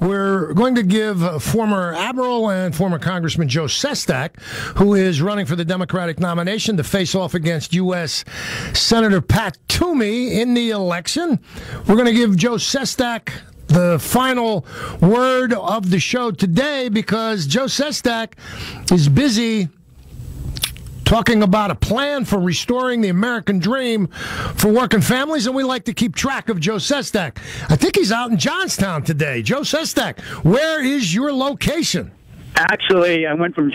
we're going to give former Admiral and former Congressman Joe Sestak, who is running for the Democratic nomination to face off against U.S. Senator Pat Toomey in the election. We're going to give Joe Sestak the final word of the show today because Joe Sestak is busy talking about a plan for restoring the American dream for working families, and we like to keep track of Joe Sestak. I think he's out in Johnstown today. Joe Sestak, where is your location? Actually, I went from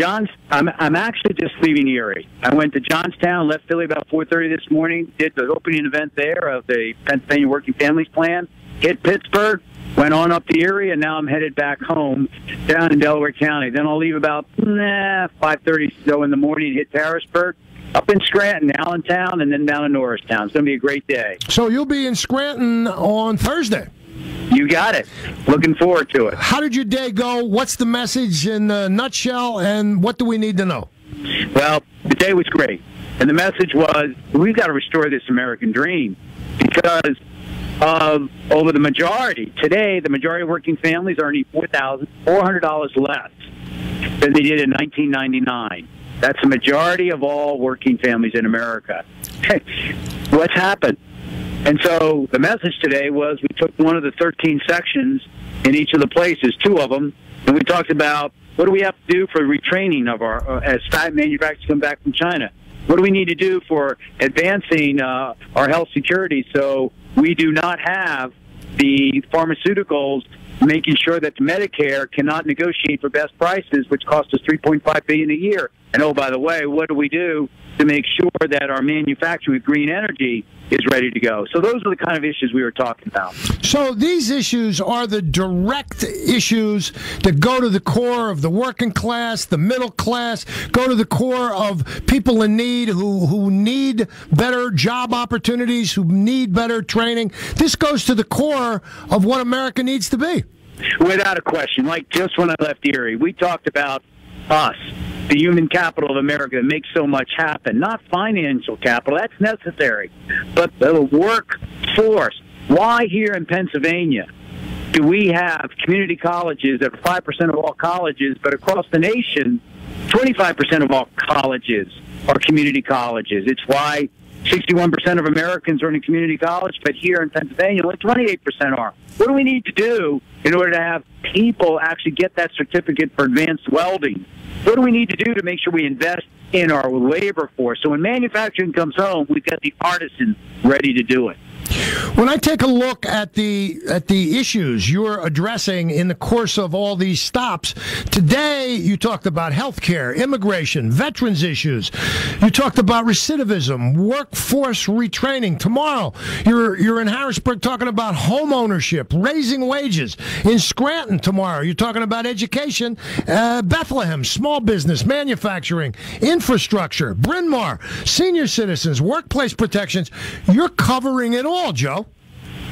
I'm actually just leaving Erie. I went to Johnstown, left Philly about 4:30 this morning, did the opening event there of the Pennsylvania Working Families Plan, hit Pittsburgh, went on up to Erie, and now I'm headed back home down in Delaware County. Then I'll leave about 5:30 so in the morning, hit Harrisburg, up in Scranton, Allentown, and then down in Norristown. It's going to be a great day. So you'll be in Scranton on Thursday? You got it. Looking forward to it. How did your day go? What's the message in a nutshell, and what do we need to know? Well, the day was great. And the message was, we've got to restore this American dream because over the majority, today, the majority of working families are earning $400 less than they did in 1999. That's the majority of all working families in America. What's happened? And so the message today was we took one of the 13 sections in each of the places, 2 of them, and we talked about what do we have to do for retraining of our as manufacturers come back from China. What do we need to do for advancing our health security so we do not have the pharmaceuticals making sure that Medicare cannot negotiate for best prices, which cost us $3.5 billion a year. And oh, by the way, what do we do to make sure that our manufacturing with green energy is ready to go? So those are the kind of issues we were talking about. So these issues are the direct issues that go to the core of the working class, the middle class, go to the core of people in need who need better job opportunities, who need better training. This goes to the core of what America needs to be. Without a question. Like just when I left Erie, we talked about us, the human capital of America that makes so much happen. Not financial capital, that's necessary, but the workforce. Why here in Pennsylvania do we have community colleges that are 5% of all colleges, but across the nation, 25% of all colleges are community colleges? It's why 61% of Americans are in a community college, but here in Pennsylvania, only 28% are. What do we need to do in order to have people actually get that certificate for advanced welding? What do we need to do to make sure we invest in our labor force? So when manufacturing comes home, we've got the artisans ready to do it. When I take a look at the issues you're addressing in the course of all these stops, today you talked about health care, immigration, veterans issues. You talked about recidivism, workforce retraining. Tomorrow you're in Harrisburg talking about home ownership, raising wages. In Scranton tomorrow you're talking about education, Bethlehem, small business, manufacturing, infrastructure, Bryn Mawr, senior citizens, workplace protections. You're covering it all, Joe.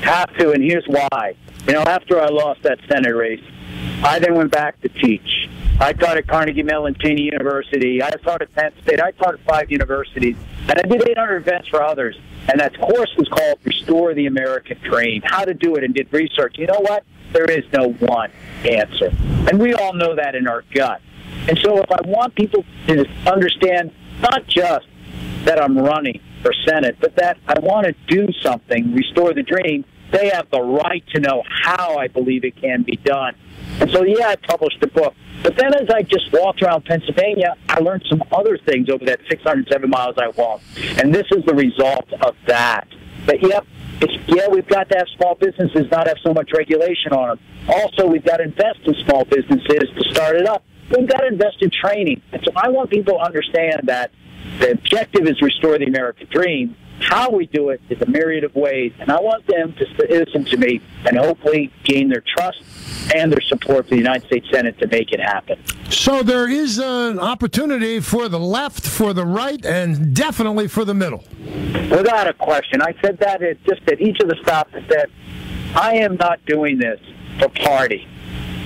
Have to, and here's why. After I lost that Senate race, I then went back to teach. I taught at Carnegie Mellon Cheney University. I taught at Penn State. I taught at 5 universities. And I did 800 events for others. And that course was called Restore the American Dream, how to do it, and did research. You know what? There is no one answer. And we all know that in our gut. And so if I want people to understand not just that I'm running for Senate, but that I want to do something, restore the dream, they have the right to know how I believe it can be done. And so, I published the book. But then as I just walked around Pennsylvania, I learned some other things over that 607 miles I walked. And this is the result of that. But, we've got to have small businesses not have so much regulation on them. Also, we've got to invest in small businesses to start it up. We've got to invest in training. And so I want people to understand that the objective is restore the American dream. How we do it is a myriad of ways, and I want them to listen to me and hopefully gain their trust and their support for the United States Senate to make it happen. So there is an opportunity for the left, for the right, and definitely for the middle. Without a question. I said that at each of the stops. I said, I am not doing this for party.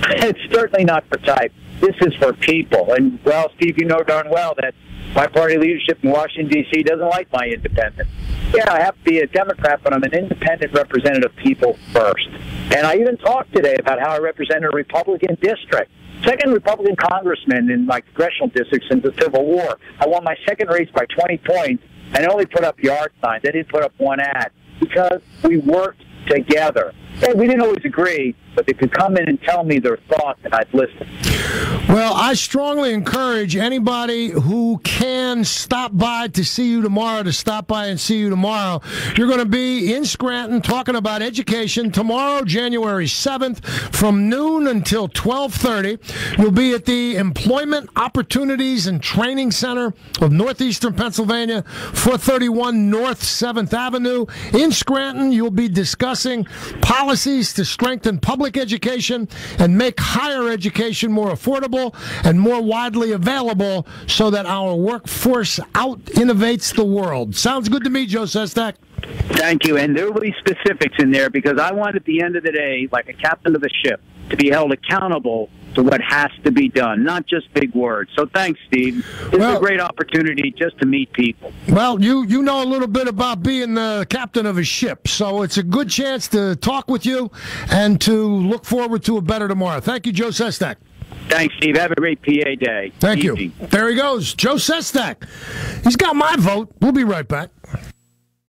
It's certainly not for type. This is for people. And, Steve, you know darn well that my party leadership in Washington, D.C. doesn't like my independence. I have to be a Democrat, but I'm an independent representative of people first. And I even talked today about how I represent a Republican district. Second Republican congressman in my congressional district since the Civil War. I won my second race by 20 points and only put up yard signs. I didn't put up one ad because we worked together. Hey, we didn't always agree, but they could come in and tell me their thoughts, and I'd listen. Well, I strongly encourage anybody who can stop by to see you tomorrow to stop by and see you tomorrow. You're going to be in Scranton talking about education tomorrow, January 7th, from noon until 12:30. You'll be at the Employment Opportunities and Training Center of Northeastern Pennsylvania, 431 North 7th Avenue. In Scranton, you'll be discussing policies to strengthen public education and make higher education more affordable and more widely available so that our workforce out-innovates the world. Sounds good to me, Joe Sestak. Thank you. And there will be specifics in there because I want at the end of the day, like a captain of a ship, to be held accountable to what has to be done, not just big words. So thanks, Steve. It's a great opportunity just to meet people. Well, you know a little bit about being the captain of a ship, so it's a good chance to talk with you and to look forward to a better tomorrow. Thank you, Joe Sestak. Thanks, Steve. Have a great PA day. Thank you. There he goes, Joe Sestak. He's got my vote. We'll be right back.